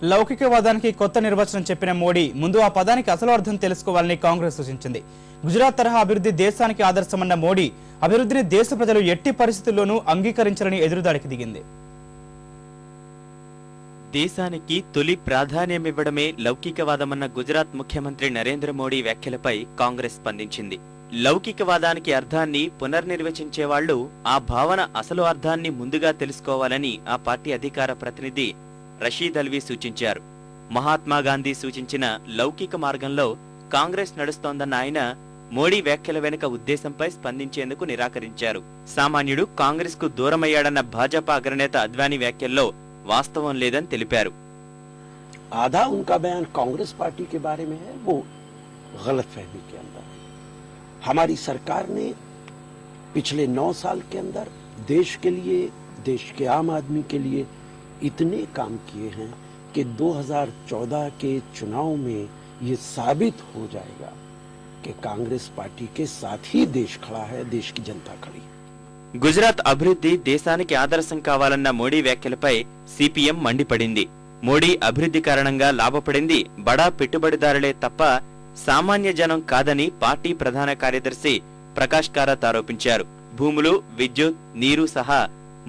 లౌకికవాదానికి కొత్త నిర్వచనం చెప్పిన మోడీ ముందు ఆ పదానికి అసలు అర్థం తెలుసుకోవాలని కాంగ్రెస్ సూచించింది. గుజరాత్ తరహా అభివృద్ధి దేశానికి ఆదర్శమన్న మోడీ అభివృద్ధిని దేశ ప్రజలు ఎట్టి పరిస్థితుల్లోనూ అంగీకరించాలని ఎదురుదాడికి దిగింది. దేశానికి తొలి ప్రాధాన్యమివ్వడమే లౌకికవాదమన్న గుజరాత్ ముఖ్యమంత్రి నరేంద్ర మోడీ వ్యాఖ్యలపై కాంగ్రెస్ స్పందించింది. లౌకికవాదానికి అర్థాన్ని పునర్నిర్వచించేవాళ్లు ఆ భావన అసలు అర్థాన్ని ముందుగా తెలుసుకోవాలని ఆ పార్టీ అధికార ప్రతినిధి రషీద్ అల్వీ సూచించారు. మహాత్మాగాంధీ సూచించిన లౌకిక మార్గంలో కాంగ్రెస్ నడుస్తోందన్న ఆయన మోడీ వ్యాఖ్యల వెనుక ఉద్దేశంపై స్పందించేందుకు నిరాకరించారు. సామాన్యుడు కాంగ్రెస్ కు దూరమయ్యాడన్న భాజపా అగ్రనేత అద్వానీ వ్యాఖ్యల్లో వాస్తవం లేదని తెలిపారు. आधा उनका बयान कांग्रेस पार्टी के बारे में है, वो गलतफहमी के अंदर है। हमारी सरकार ने पिछले 9 साल के अंदर देश के लिए, देश के आम आदमी के लिए इतने काम किए हैं कि 2014 के चुनाव में ये साबित हो जाएगा कि कांग्रेस पार्टी के साथ ही देश खड़ा है, देश की जनता खड़ी है. గుజరాత్ అభివృద్ధి దేశానికి ఆదర్శం కావాలన్న మోడీ వ్యాఖ్యలపై సిపిఎం మండిపడింది. మోడీ అభివృద్ధి కారణంగా లాభపడింది బడా పెట్టుబడిదారులే తప్ప సామాన్య జనం కాదని పార్టీ ప్రధాన కార్యదర్శి ప్రకాష్ కారాత్ ఆరోపించారు. భూములు, విద్యుత్, నీరు సహా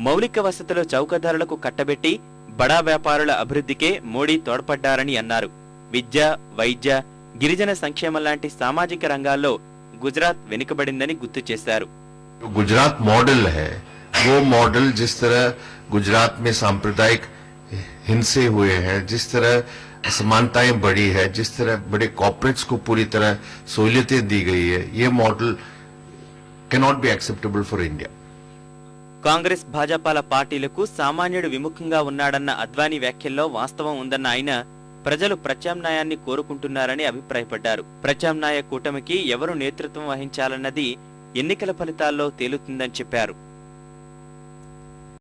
మౌలిక వసతుల చౌకధరలకు కట్టబెట్టి బడా వ్యాపారుల అభివృద్ధికే మోడీ తోడ్పడ్డారని అన్నారు. విద్య, వైద్య, గిరిజన సంక్షేమం లాంటి సామాజిక రంగాల్లో గుజరాత్ వెనుకబడిందని గుర్తు చేశారు. गुजरात मॉडल है, वो मॉडल जिस तरह गुजरात में सांप्रदायिक हिंसे हुए हैं, जिस तरह असमानताएं बढ़ी है, जिस तरह बड़े कॉर्पोरेट्स को पूरी तरह सहूलियतें दी गई है, ये model can not be acceptable for India. Congress భాజపాల పార్టీలకు సామాన్యుడు విముఖంగా ఉన్నాడన్న అద్వానీ వ్యాఖ్యల్లో వాస్తవం ఉందన్న ఆయన ప్రజలు ప్రత్యామ్నాయాన్ని కోరుకుంటున్నారని అభిప్రాయపడ్డారు. ప్రత్యామ్నాయ కూటమికి ఎవరు నేతృత్వం వహించాలన్నది ఎన్నికల ఫలితాల్లో తేలుతుందని చెప్పారు.